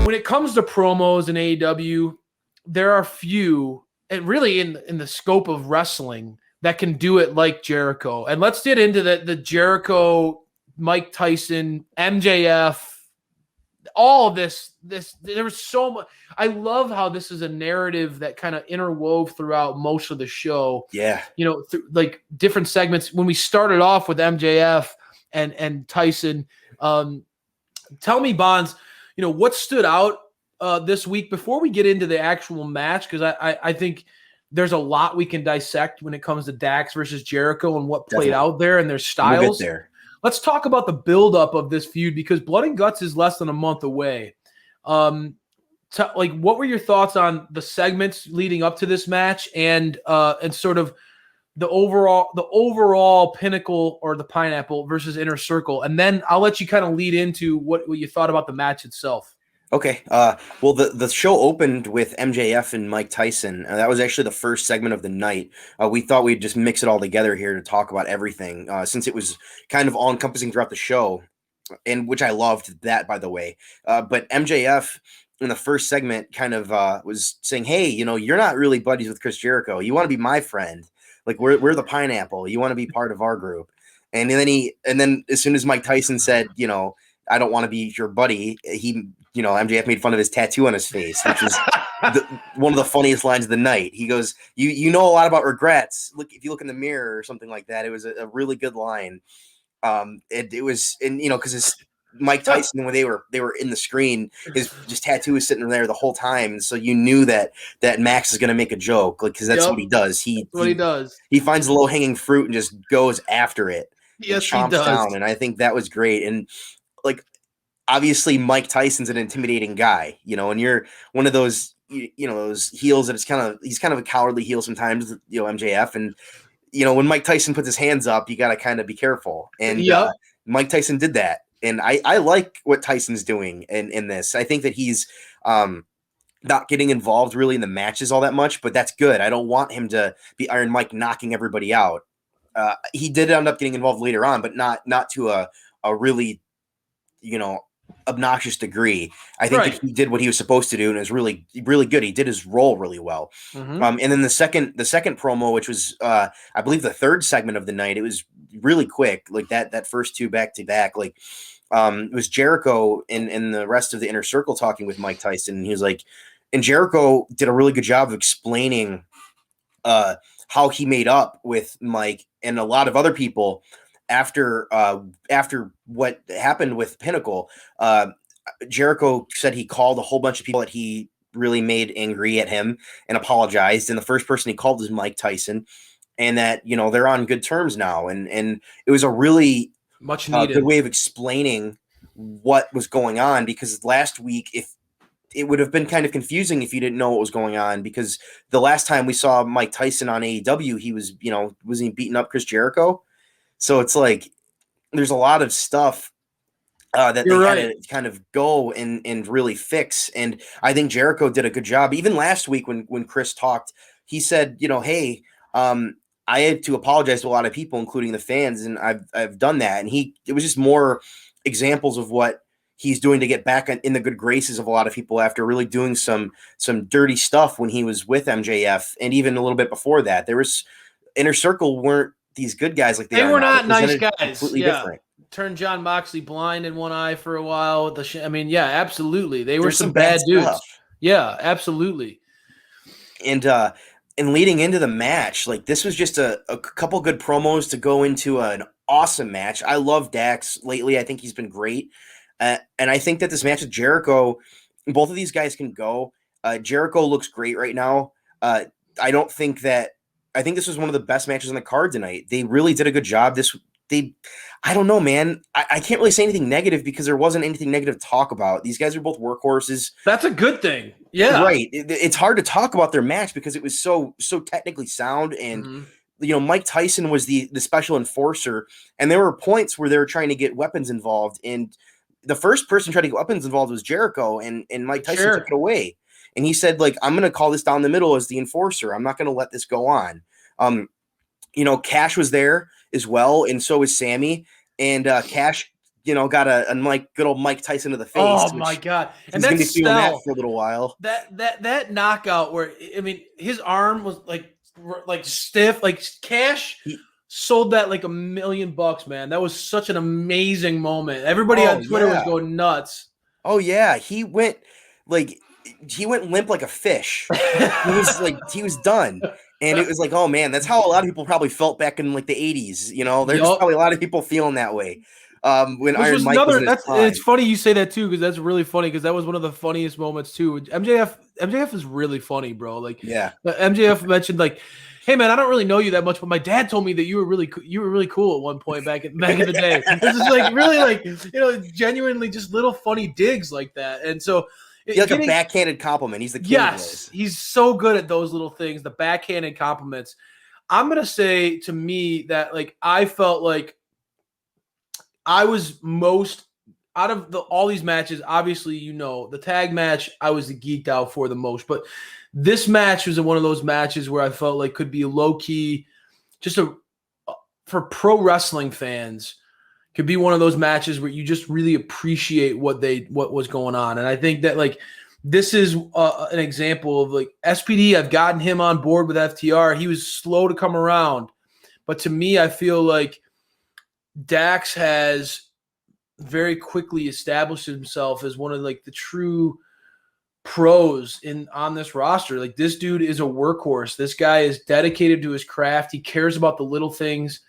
when it comes to promos in AEW, there are few, and really in the scope of wrestling, that can do it like Jericho. And let's get into the Jericho, Mike Tyson, MJF, all of this. There was so much. I love how this is a narrative that kind of interwove throughout most of the show. Yeah. Like different segments. When we started off with MJF and Tyson, tell me, Bonds, what stood out this week before we get into the actual match, because I think there's a lot we can dissect when it comes to Dax versus Jericho and what played out there and their styles. We'll get there. Let's talk about the buildup of this feud, because Blood and Guts is less than a month away. What were your thoughts on the segments leading up to this match and sort of the overall Pinnacle or the Pineapple versus Inner Circle? And then I'll let you kind of lead into what you thought about the match itself. Okay. Well, the show opened with MJF and Mike Tyson. That was actually the first segment of the night. We thought we'd just mix it all together here to talk about everything, since it was kind of all encompassing throughout the show, and which I loved that, by the way. But MJF in the first segment kind of was saying, "Hey, you're not really buddies with Chris Jericho. You want to be my friend. Like we're the Pineapple. You want to be part of our group." And then as soon as Mike Tyson said, "I don't want to be your buddy," MJF made fun of his tattoo on his face, which is one of the funniest lines of the night. He goes, "You know a lot about regrets. Look, if you look in the mirror," or something like that. It was a really good line. Because Mike Tyson, when they were in the screen, his tattoo was sitting there the whole time, and so you knew that Max is going to make a joke, because that's what he does. He finds the low hanging fruit and just goes after it. Yes, chomps he does. down, and I think that was great. And obviously Mike Tyson's an intimidating guy, and you're one of those, those heels that he's kind of a cowardly heel sometimes, MJF. And, when Mike Tyson puts his hands up, you got to kind of be careful. And Mike Tyson did that. And I like what Tyson's doing in this. I think that he's not getting involved really in the matches all that much, but that's good. I don't want him to be Iron Mike knocking everybody out. He did end up getting involved later on, but not to a really, obnoxious degree. I think that he did what he was supposed to do, and it was really, really good. He did his role really well. Mm-hmm. And then the second promo, which was I believe the third segment of the night, it was really quick, like that first two back to back. It was Jericho and the rest of the Inner Circle talking with Mike Tyson, and he was like, and Jericho did a really good job of explaining how he made up with Mike and a lot of other people after what happened with Pinnacle. Jericho said he called a whole bunch of people that he really made angry at him and apologized. And the first person he called was Mike Tyson, and that, they're on good terms now. And it was a really much needed good way of explaining what was going on, because last week, if it would have been kind of confusing if you didn't know what was going on, because the last time we saw Mike Tyson on AEW, he was, wasn't he beating up Chris Jericho? So it's like there's a lot of stuff that they had to kind of go and really fix. And I think Jericho did a good job. Even last week when Chris talked, he said, "Hey, I had to apologize to a lot of people, including the fans, and I've done that." And it was just more examples of what he's doing to get back in the good graces of a lot of people after really doing some dirty stuff when he was with MJF, and even a little bit before that. There was Inner Circle weren't these good guys like they were not nice guys. Completely different. Turned John Moxley blind in one eye for a while. Absolutely, they were some bad dudes. Stuff. Yeah, absolutely. And leading into the match, this was just a couple good promos to go into an awesome match. I love Dax lately. I think he's been great. And I think that this match with Jericho, both of these guys can go. Jericho looks great right now. I think this was one of the best matches on the card tonight. They really did a good job. I don't know, man. I can't really say anything negative because there wasn't anything negative to talk about. These guys are both workhorses. That's a good thing. Yeah. Right. It's hard to talk about their match because it was so technically sound. And, Mike Tyson was the special enforcer. And there were points where they were trying to get weapons involved. And the first person trying to get weapons involved was Jericho. And Mike Tyson took it away. And he said, I'm going to call this down the middle as the enforcer. I'm not going to let this go on. Cash was there as well, and so was Sammy. And Cash, got a good old Mike Tyson to the face. Oh my God. And He's going to be feeling that Stell, for a little while. that knockout where, I mean, his arm was like stiff, like Cash sold that like $1 million, man. That was such an amazing moment. Everybody on Twitter was going nuts. Oh yeah. He went limp like a fish. He was done. And it was like, oh man, that's how a lot of people probably felt back in like the 80s. There's probably a lot of people feeling that way. When Which Iron was Mike was in his prime. it's funny you say that too, because that's really funny, because that was one of the funniest moments too. MJF is really funny, bro. Like, yeah, MJF mentioned like, hey man, I don't really know you that much, but my dad told me that you were really cool at one point back in the day. This is like really like genuinely just little funny digs like that, and so. Like a backhanded compliment. He's the king. Yes, he's so good at those little things, the backhanded compliments. I'm gonna say to me that like I felt like I was most out of all these matches. Obviously, the tag match I was geeked out for the most, but this match was one of those matches where I felt like could be a low key, just for pro wrestling fans. Could be one of those matches where you just really appreciate what was going on. And I think that like this is an example of like SPD. I've gotten him on board with FTR. He was slow to come around, but to me, I feel like Dax has very quickly established himself as one of like the true pros on this roster. Like, this dude is a workhorse. This guy is dedicated to his craft. He cares about the little things.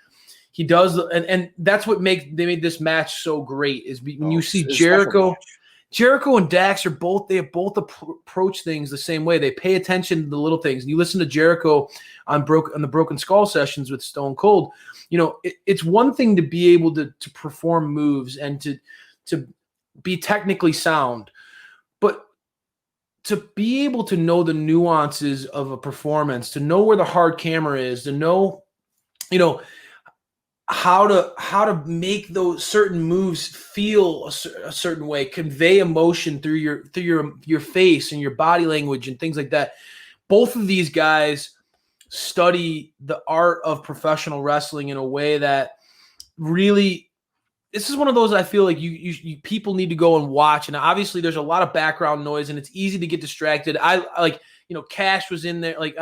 He does, and that's what they made this match so great. Is when you see Jericho and Dax have both approach things the same way. They pay attention to the little things. And you listen to Jericho on the Broken Skull sessions with Stone Cold. It's one thing to be able to perform moves and to be technically sound, but to be able to know the nuances of a performance, to know where the hard camera is, to know, how to make those certain moves feel a certain way, convey emotion through your face and your body language and things like that. Both of these guys study the art of professional wrestling in a way that really, this is one of those I feel like you people need to go and watch. And obviously there's a lot of background noise and it's easy to get distracted. I like, Cash was in there, like,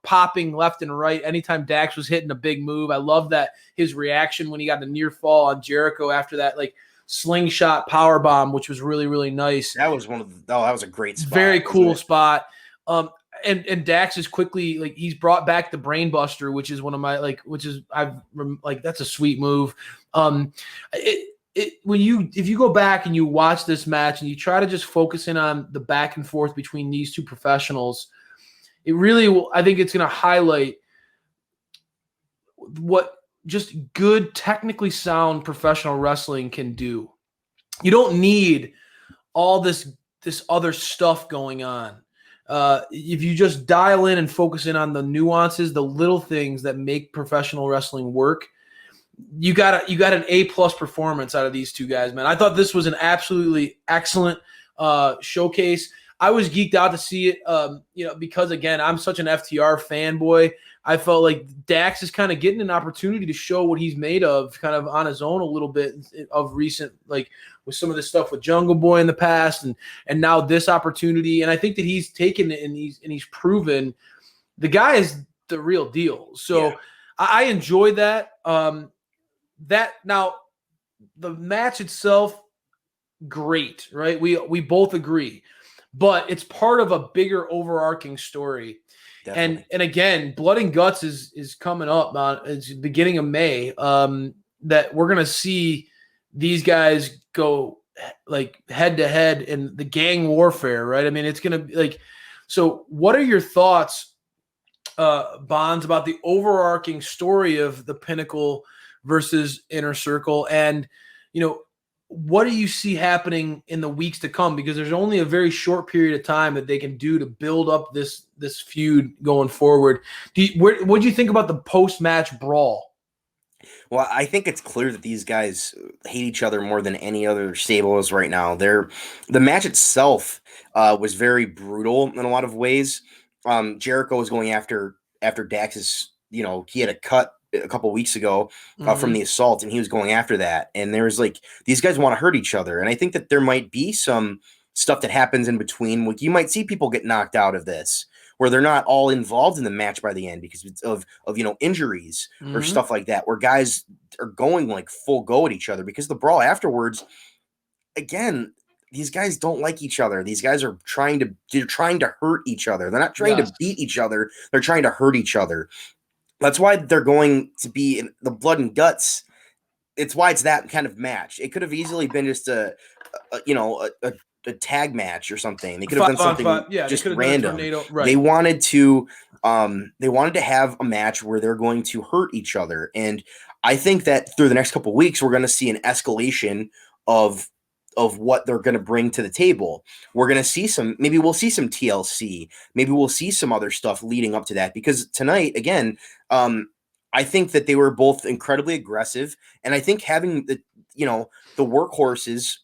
popping left and right anytime Dax was hitting a big move. I love that his reaction when he got the near fall on Jericho after that, like, slingshot power bomb, which was really, really nice. That was that was a great spot. Very cool spot. And Dax is quickly, like, he's brought back the Brain Buster, which is one of my, like, that's a sweet move. If you go back and you watch this match and you try to just focus in on the back and forth between these two professionals, it really will, I think it's going to highlight what just good, technically sound professional wrestling can do. You don't need all this other stuff going on. If you just dial in and focus in on the nuances, the little things that make professional wrestling work, you got an A+ performance out of these two guys, man. I thought this was an absolutely excellent showcase. I was geeked out to see it, because again, I'm such an FTR fanboy. I felt like Dax is kind of getting an opportunity to show what he's made of, kind of on his own a little bit of recent, like with some of this stuff with Jungle Boy in the past, and now this opportunity. And I think that he's taken it and he's proven the guy is the real deal. So yeah. I enjoy that. Now the match itself, great, right? We both agree, but it's part of a bigger overarching story. Definitely. And again, Blood and Guts is coming up. It's the beginning of May. That we're gonna see these guys go like head to head in the gang warfare, right? I mean, it's gonna be like. So, what are your thoughts, Bonds, about the overarching story of the Pinnacle versus Inner Circle, and what do you see happening in the weeks to come? Because there's only a very short period of time that they can do to build up this feud going forward. What do you think about the post-match brawl? Well, I think it's clear that these guys hate each other more than any other stable is right now. The match itself was very brutal in a lot of ways. Jericho was going after Dax's, he had a cut a couple weeks ago from Mhm. the assault, and he was going after that. And there was like these guys want to hurt each other, and I think that there might be some stuff that happens in between. Like you might see people get knocked out of this where they're not all involved in the match by the end because of injuries or Mhm. stuff like that, where guys are going like full go at each other because the brawl afterwards, again, these guys don't like each other. These guys are trying to hurt each other. They're not trying Yes. to beat each other. They're trying to hurt each other. That's why they're going to be in the blood and guts. It's why it's that kind of match. It could have easily been just a tag match or something. They could have done 5-on-5. something Yeah, they just could have done a random. tornado. They Right. wanted to have a match where they're going to hurt each other. And I think that through the next couple of weeks, we're going to see an escalation of what they're going to bring to the table. We're going to see maybe we'll see some TLC. Maybe we'll see some other stuff leading up to that, because tonight, again, I think that they were both incredibly aggressive. And I think having the workhorses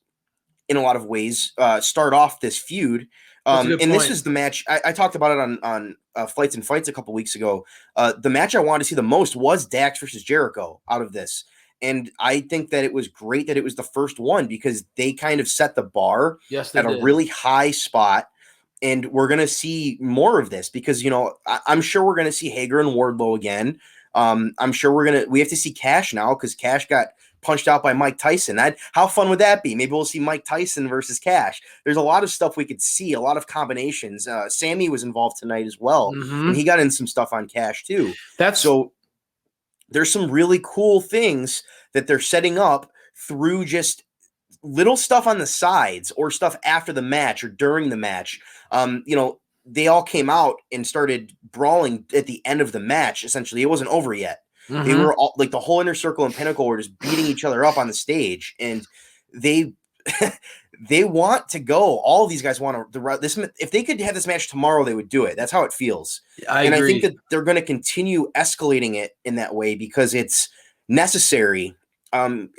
in a lot of ways start off this feud. That's a good And this point. is the match I talked about it on Flights and Fights a couple weeks ago. The match I wanted to see the most was Dax versus Jericho out of this. And I think that it was great that it was the first one, because they kind of set the bar Yes, they at a did. really high spot. And we're going to see more of this because, I'm sure we're going to see Hager and Wardlow again. I'm sure we have to see Cash now, because Cash got punched out by Mike Tyson. How fun would that be? Maybe we'll see Mike Tyson versus Cash. There's a lot of stuff we could see, a lot of combinations. Sammy was involved tonight as well, and he got in some stuff on Cash too. So there's some really cool things that they're setting up through just little stuff on the sides or stuff after the match or during the match. They all came out and started brawling at the end of the match. Essentially, it wasn't over yet. They were all like the whole Inner Circle and Pinnacle were just beating each other up on the stage, and they they want to go. All of these guys want to this. If they could have this match tomorrow, they would do it. That's how it feels. I agree. I think that they're going to continue escalating it in that way because it's necessary.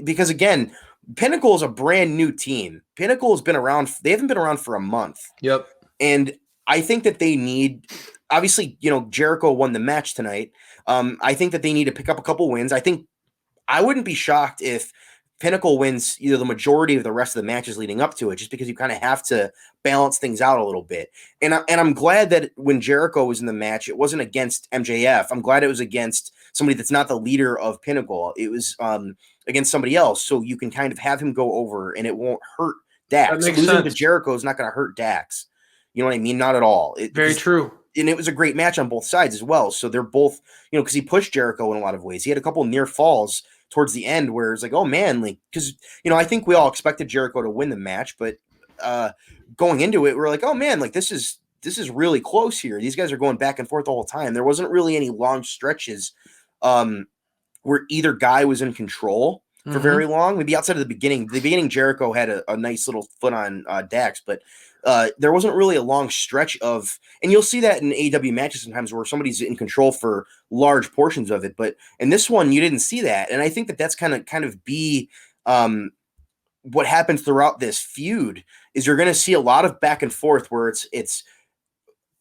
Because again, Pinnacle is a brand new team. Pinnacle has been around. They haven't been around for a month. Yep. And I think that they need, obviously, Jericho won the match tonight. I think that they need to pick up a couple wins. I wouldn't be shocked if Pinnacle wins either the majority of the rest of the matches leading up to it, just because you kind of have to balance things out a little bit. And I'm glad that when Jericho was in the match, it wasn't against MJF. I'm glad it was against somebody that's not the leader of Pinnacle. It was against somebody else, so you can kind of have him go over, and it won't hurt Dax. Losing to Jericho is not going to hurt Dax. You know what I mean? Not at all. Very true. And it was a great match on both sides as well. So they're both, because he pushed Jericho in a lot of ways. He had a couple near falls towards the end where it's like, oh man, like, because I think we all expected Jericho to win the match, but going into it, we're like, oh man, like this is really close here. These guys are going back and forth the whole time. There wasn't really any long stretches where either guy was in control for very long. Maybe outside of the beginning. The beginning, Jericho had a nice little foot on Dax, but there wasn't really a long stretch of, and you'll see that in AEW matches sometimes where somebody's in control for large portions of it. But in this one, you didn't see that, and I think that that's kind of be what happens throughout this feud is you're going to see a lot of back and forth where it's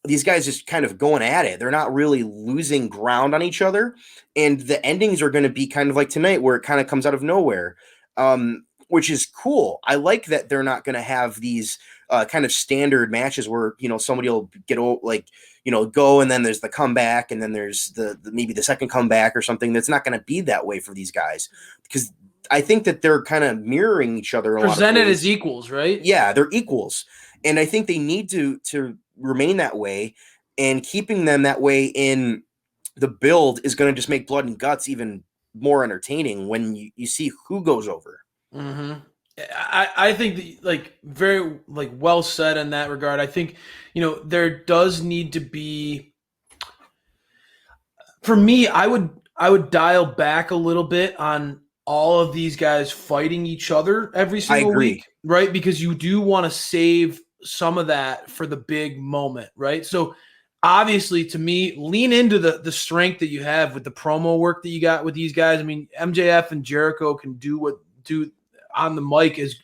these guys just kind of going at it. They're not really losing ground on each other. And the endings are going to be kind of like tonight where it kind of comes out of nowhere, which is cool. I like that they're not going to have these kind of standard matches where, somebody will get go and then there's the comeback and then there's the maybe the second comeback or something. That's not going to be that way for these guys, because I think that they're kind of mirroring each other. Presented as equals, right? Yeah, they're equals. And I think they need to remain that way, and keeping them that way in the build is going to just make Blood and Guts even more entertaining when you see who goes over. Mm-hmm. I think that, very well said in that regard. I think, there does need to be, for me, I would dial back a little bit on all of these guys fighting each other every single week, right? Because you do want to save some of that for the big moment, right? So obviously, to me, lean into the strength that you have with the promo work that you got with these guys. I mean, MJF and Jericho can do on the mic as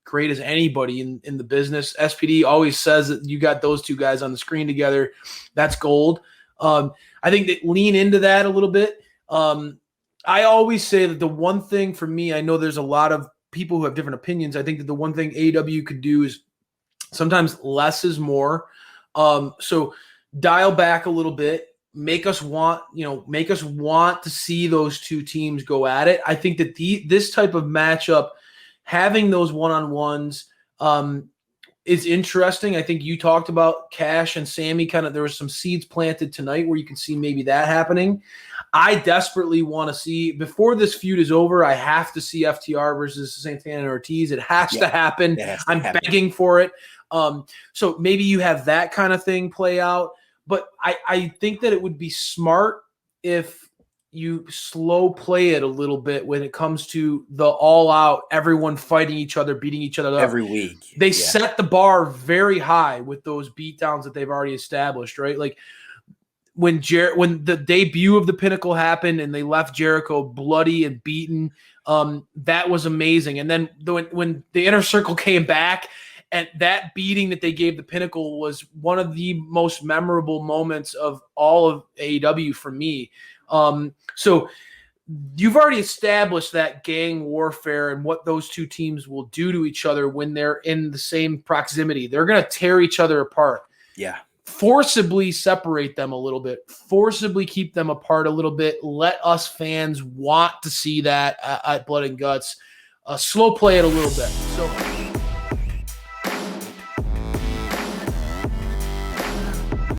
great as anybody in the business. SPD always says that you got those two guys on the screen together. That's gold. I think that lean into that a little bit. I always say that the one thing for me, I know there's a lot of people who have different opinions. I think that the one thing AEW could do is sometimes less is more. So dial back a little bit, make us want to see those two teams go at it. I think that this type of matchup, having those one-on-ones, is interesting. I think you talked about Cash and Sammy. There was some seeds planted tonight where you can see maybe that happening. I desperately want to see, before this feud is over, I have to see FTR versus Santana and Ortiz. It has to happen. I'm begging for it. So maybe you have that kind of thing play out. But I think that it would be smart if you slow play it a little bit when it comes to the all-out, everyone fighting each other, beating each other up. Every week. They set the bar very high with those beatdowns that they've already established, right? Like when the debut of the Pinnacle happened and they left Jericho bloody and beaten, that was amazing. And then when the Inner Circle came back, and that beating that they gave the Pinnacle was one of the most memorable moments of all of AEW for me. So you've already established that gang warfare and what those two teams will do to each other when they're in the same proximity. They're going to tear each other apart. Yeah. Forcibly separate them a little bit. Forcibly keep them apart a little bit. Let us fans want to see that at Blood and Guts. Slow play it a little bit. So